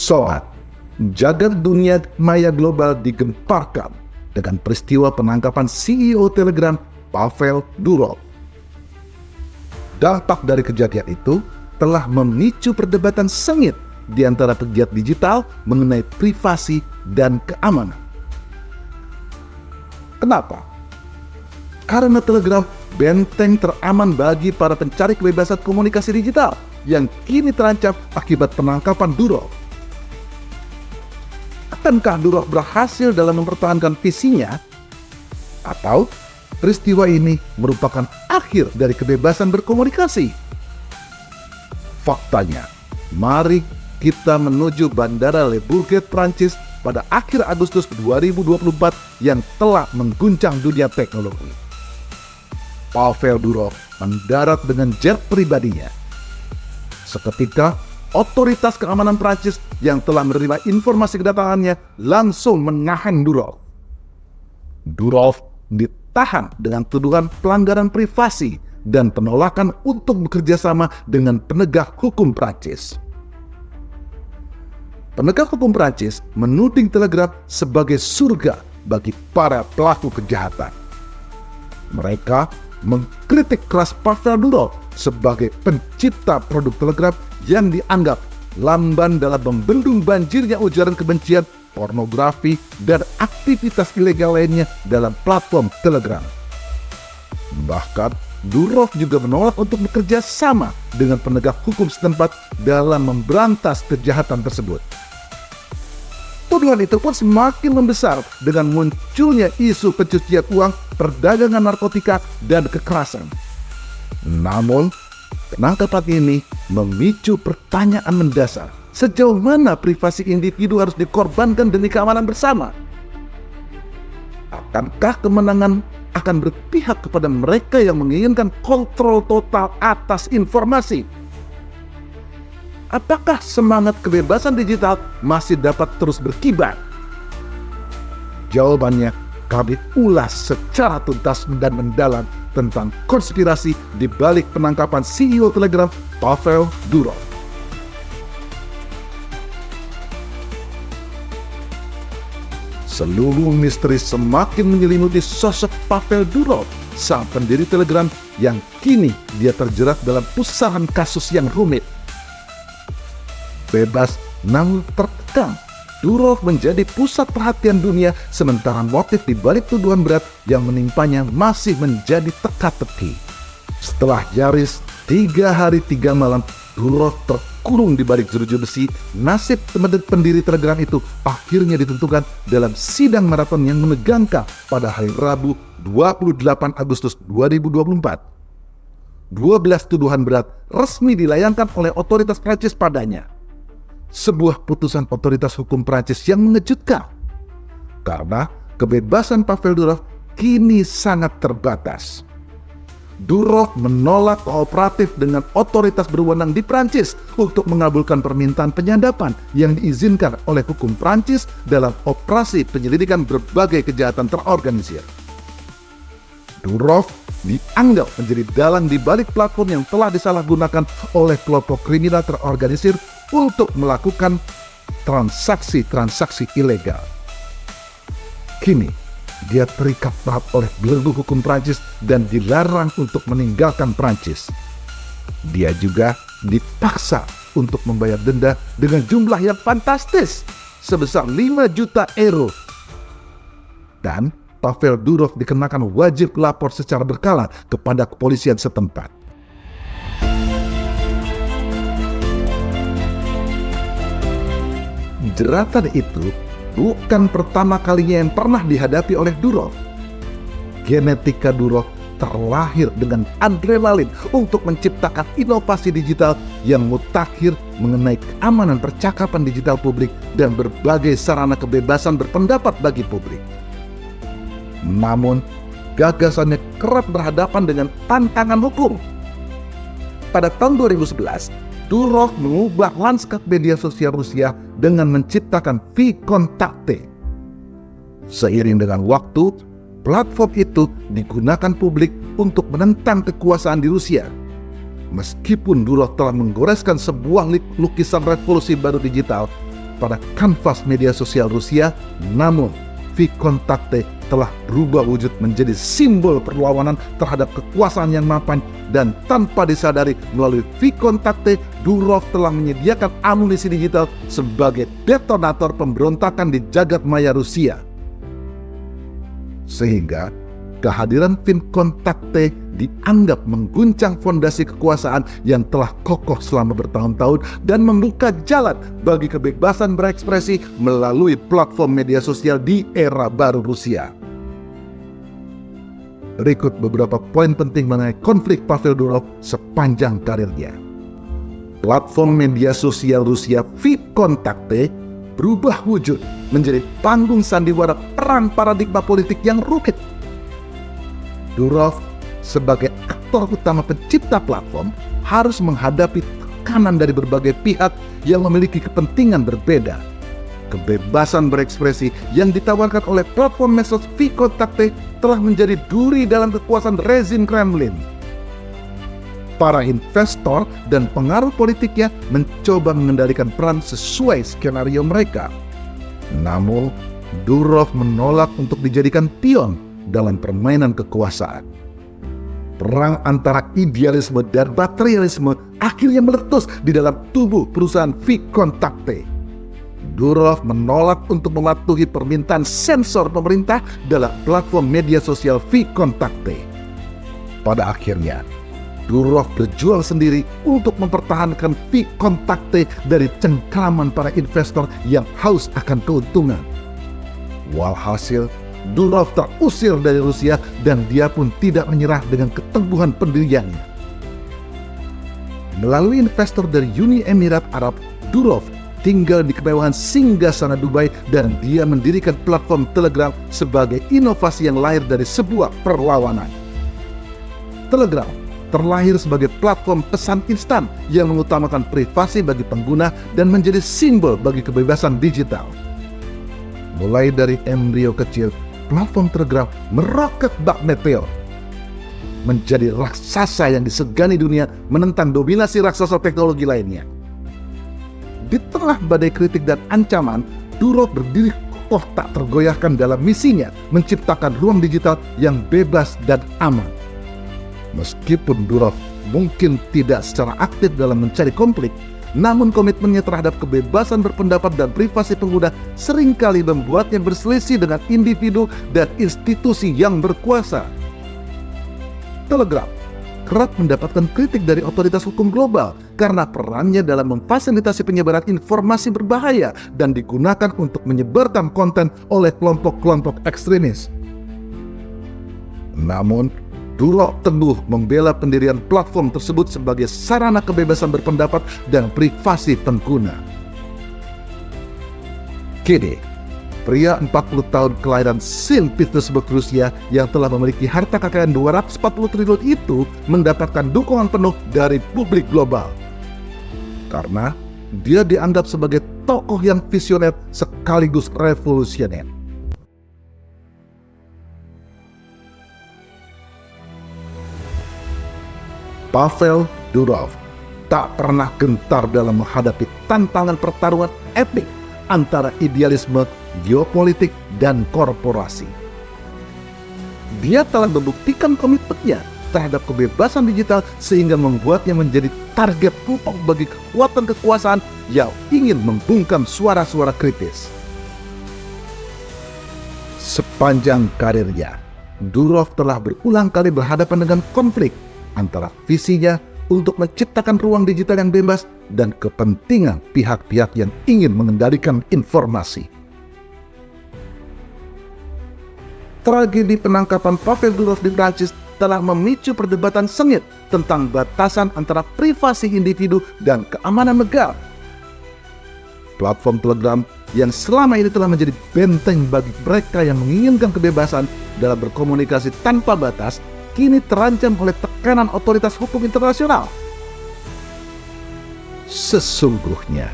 Sobat, jagat dunia maya global digemparkan dengan peristiwa penangkapan CEO Telegram Pavel Durov. Dampak dari kejadian itu telah memicu perdebatan sengit di antara pegiat digital mengenai privasi dan keamanan. Kenapa? Karena Telegram benteng teraman bagi para pencari kebebasan komunikasi digital yang kini terancam akibat penangkapan Durov. Akankah Durov berhasil dalam mempertahankan visinya? Atau peristiwa ini merupakan akhir dari kebebasan berkomunikasi? Faktanya, mari kita menuju Bandara Le Bourget, Prancis pada akhir Agustus 2024 yang telah mengguncang dunia teknologi. Pavel Durov mendarat dengan jet pribadinya. Seketika, otoritas keamanan Prancis yang telah menerima informasi kedatangannya langsung menahan Durov. Durov ditahan dengan tuduhan pelanggaran privasi dan penolakan untuk bekerja sama dengan penegak hukum Prancis. Penegak hukum Prancis menuding Telegram sebagai surga bagi para pelaku kejahatan. Mereka mengkritik keras Pavel Durov sebagai pencipta produk Telegram yang dianggap lamban dalam membendung banjirnya ujaran kebencian, pornografi, dan aktivitas ilegal lainnya dalam platform Telegram. Bahkan, Durov juga menolak untuk bekerja sama dengan penegak hukum setempat dalam memberantas kejahatan tersebut. Tuduhan itu pun semakin membesar dengan munculnya isu pencucian uang, perdagangan narkotika, dan kekerasan. Namun, penangkapan ini memicu pertanyaan mendasar. Sejauh mana privasi individu harus dikorbankan demi keamanan bersama? Akankah kemenangan akan berpihak kepada mereka yang menginginkan kontrol total atas informasi? Apakah semangat kebebasan digital masih dapat terus berkibar? Jawabannya kami ulas secara tuntas dan mendalam tentang konspirasi di balik penangkapan CEO Telegram Pavel Durov. Seluruh misteri semakin menyelimuti sosok Pavel Durov, sang pendiri Telegram yang kini dia terjerat dalam pusaran kasus yang rumit. Bebas namun terkekang, Durov menjadi pusat perhatian dunia sementara motif di balik tuduhan berat yang menimpanya masih menjadi teka-teki. Setelah nyaris 3 hari 3 malam Durov terkurung di balik jeruji besi, nasib pendiri Telegram itu akhirnya ditentukan dalam sidang maraton yang menegangkan pada hari Rabu 28 Agustus 2024. 12 tuduhan berat resmi dilayangkan oleh otoritas Prancis padanya. Sebuah putusan otoritas hukum Prancis yang mengejutkan, karena kebebasan Pavel Durov kini sangat terbatas. Durov menolak kooperatif dengan otoritas berwenang di Prancis untuk mengabulkan permintaan penyadapan yang diizinkan oleh hukum Prancis dalam operasi penyelidikan berbagai kejahatan terorganisir. Durov dianggap menjadi dalang di balik platform yang telah disalahgunakan oleh kelompok kriminal terorganisir untuk melakukan transaksi-transaksi ilegal. Kini, dia terikat erat oleh belenggu hukum Prancis dan dilarang untuk meninggalkan Prancis. Dia juga dipaksa untuk membayar denda dengan jumlah yang fantastis sebesar 5 juta euro. Dan Pavel Durov dikenakan wajib lapor secara berkala kepada kepolisian setempat. Jeratan itu bukan pertama kalinya yang pernah dihadapi oleh Durov. Genetika Durov terlahir dengan adrenalin untuk menciptakan inovasi digital yang mutakhir mengenai keamanan percakapan digital publik dan berbagai sarana kebebasan berpendapat bagi publik. Namun, gagasannya kerap berhadapan dengan tantangan hukum. Pada tahun 2011, Durov mengubah lanskap media sosial Rusia dengan menciptakan VKontakte. Seiring dengan waktu, platform itu digunakan publik untuk menentang kekuasaan di Rusia. Meskipun Durov telah menggoreskan sebuah lukisan revolusi baru digital, pada kanvas media sosial Rusia, namun VKontakte telah berubah wujud menjadi simbol perlawanan terhadap kekuasaan yang mapan, dan tanpa disadari melalui VKontakte, Durov telah menyediakan amunisi digital sebagai detonator pemberontakan di jagat maya Rusia. Sehingga kehadiran VKontakte dianggap mengguncang fondasi kekuasaan yang telah kokoh selama bertahun-tahun dan membuka jalan bagi kebebasan berekspresi melalui platform media sosial di era baru Rusia. Berikut beberapa poin penting mengenai konflik Pavel Durov sepanjang karirnya. Platform media sosial Rusia VKontakte berubah wujud menjadi panggung sandiwara perang paradigma politik yang rumit. Durov sebagai aktor utama pencipta platform harus menghadapi tekanan dari berbagai pihak yang memiliki kepentingan berbeda. Kebebasan berekspresi yang ditawarkan oleh platform medsos VKontakte telah menjadi duri dalam kekuasaan rezim Kremlin. Para investor dan pengaruh politiknya mencoba mengendalikan peran sesuai skenario mereka. Namun, Durov menolak untuk dijadikan pion dalam permainan kekuasaan. Perang antara idealisme dan materialisme akhirnya meletus di dalam tubuh perusahaan VKontakte. Durov menolak untuk mematuhi permintaan sensor pemerintah dalam platform media sosial VKontakte. Pada akhirnya, Durov berjuang sendiri untuk mempertahankan VKontakte dari cengkraman para investor yang haus akan keuntungan. Walhasil, Durov terusir dari Rusia dan dia pun tidak menyerah dengan keteguhan pendiriannya. Melalui investor dari Uni Emirat Arab, Durov tinggal di kemewahan singgasana Dubai dan dia mendirikan platform Telegram sebagai inovasi yang lahir dari sebuah perlawanan. Telegram terlahir sebagai platform pesan instan yang mengutamakan privasi bagi pengguna dan menjadi simbol bagi kebebasan digital. Mulai dari embrio kecil, platform Telegram meroket bak meteor menjadi raksasa yang disegani dunia menentang dominasi raksasa teknologi lainnya. Di tengah badai kritik dan ancaman, Durov berdiri kokoh tak tergoyahkan dalam misinya menciptakan ruang digital yang bebas dan aman. Meskipun Durov mungkin tidak secara aktif dalam mencari konflik, namun komitmennya terhadap kebebasan berpendapat dan privasi pengguna seringkali membuatnya berselisih dengan individu dan institusi yang berkuasa. Telegram kerap mendapatkan kritik dari otoritas hukum global karena perannya dalam memfasilitasi penyebaran informasi berbahaya dan digunakan untuk menyebarkan konten oleh kelompok-kelompok ekstremis. Namun, Durov teguh membela pendirian platform tersebut sebagai sarana kebebasan berpendapat dan privasi pengguna. Kini, pria 40 tahun kelahiran Saint Petersburg, Rusia yang telah memiliki harta kekayaan 240 triliun itu mendapatkan dukungan penuh dari publik global. Karena dia dianggap sebagai tokoh yang visioner sekaligus revolusioner. Pavel Durov tak pernah gentar dalam menghadapi tantangan pertarungan epik antara idealisme, geopolitik, dan korporasi. Dia telah membuktikan komitmennya terhadap kebebasan digital sehingga membuatnya menjadi target empuk bagi kekuatan kekuasaan yang ingin membungkam suara-suara kritis. Sepanjang karirnya, Durov telah berulang kali berhadapan dengan konflik antara visinya untuk menciptakan ruang digital yang bebas dan kepentingan pihak-pihak yang ingin mengendalikan informasi. Tragedi penangkapan Pavel Durov di Prancis telah memicu perdebatan sengit tentang batasan antara privasi individu dan keamanan negara. Platform Telegram yang selama ini telah menjadi benteng bagi mereka yang menginginkan kebebasan dalam berkomunikasi tanpa batas, kini terancam oleh tekanan otoritas hukum internasional. Sesungguhnya,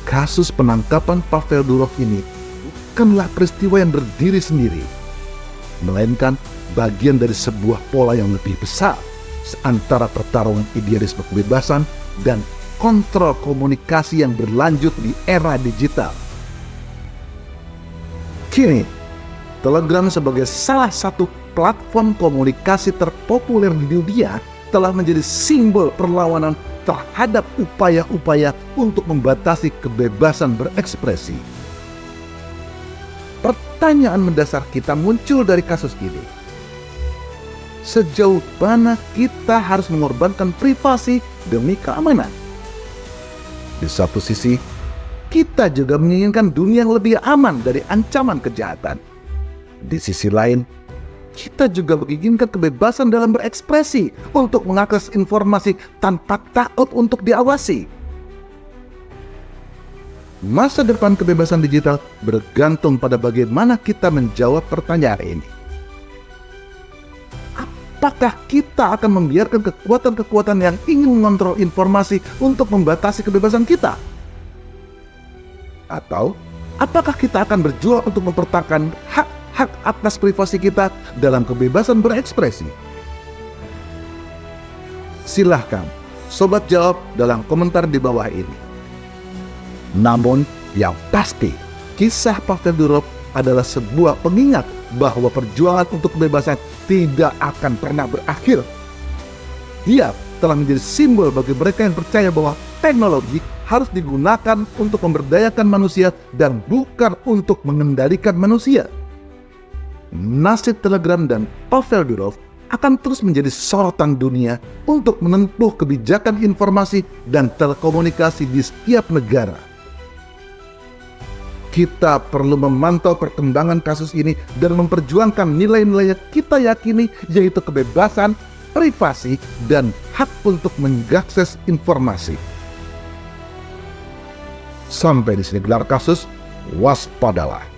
kasus penangkapan Pavel Durov ini bukanlah peristiwa yang berdiri sendiri, melainkan bagian dari sebuah pola yang lebih besar antara pertarungan idealisme kebebasan dan kontrol komunikasi yang berlanjut di era digital. Kini, Telegram sebagai salah satu platform komunikasi terpopuler di dunia telah menjadi simbol perlawanan terhadap upaya-upaya untuk membatasi kebebasan berekspresi. Pertanyaan mendasar kita muncul dari kasus ini. Sejauh mana kita harus mengorbankan privasi demi keamanan? Di satu sisi, kita juga menginginkan dunia yang lebih aman dari ancaman kejahatan. Di sisi lain, kita juga menginginkan kebebasan dalam berekspresi untuk mengakses informasi tanpa takut untuk diawasi. Masa depan kebebasan digital bergantung pada bagaimana kita menjawab pertanyaan ini. Apakah kita akan membiarkan kekuatan-kekuatan yang ingin mengontrol informasi untuk membatasi kebebasan kita? Atau apakah kita akan berjuang untuk mempertahankan hak atas privasi kita dalam kebebasan berekspresi? Silahkan sobat jawab dalam komentar di bawah ini. Namun yang pasti, kisah Pavel Durov adalah sebuah pengingat bahwa perjuangan untuk kebebasan tidak akan pernah berakhir. Dia telah menjadi simbol bagi mereka yang percaya bahwa teknologi harus digunakan untuk memberdayakan manusia dan bukan untuk mengendalikan manusia. Nasib Telegram dan Pavel Durov akan terus menjadi sorotan dunia untuk menempuh kebijakan informasi dan telekomunikasi di setiap negara. Kita perlu memantau perkembangan kasus ini dan memperjuangkan nilai-nilai yang kita yakini, yaitu kebebasan, privasi, dan hak untuk mengakses informasi. Sampai di sini gelar kasus, waspadalah.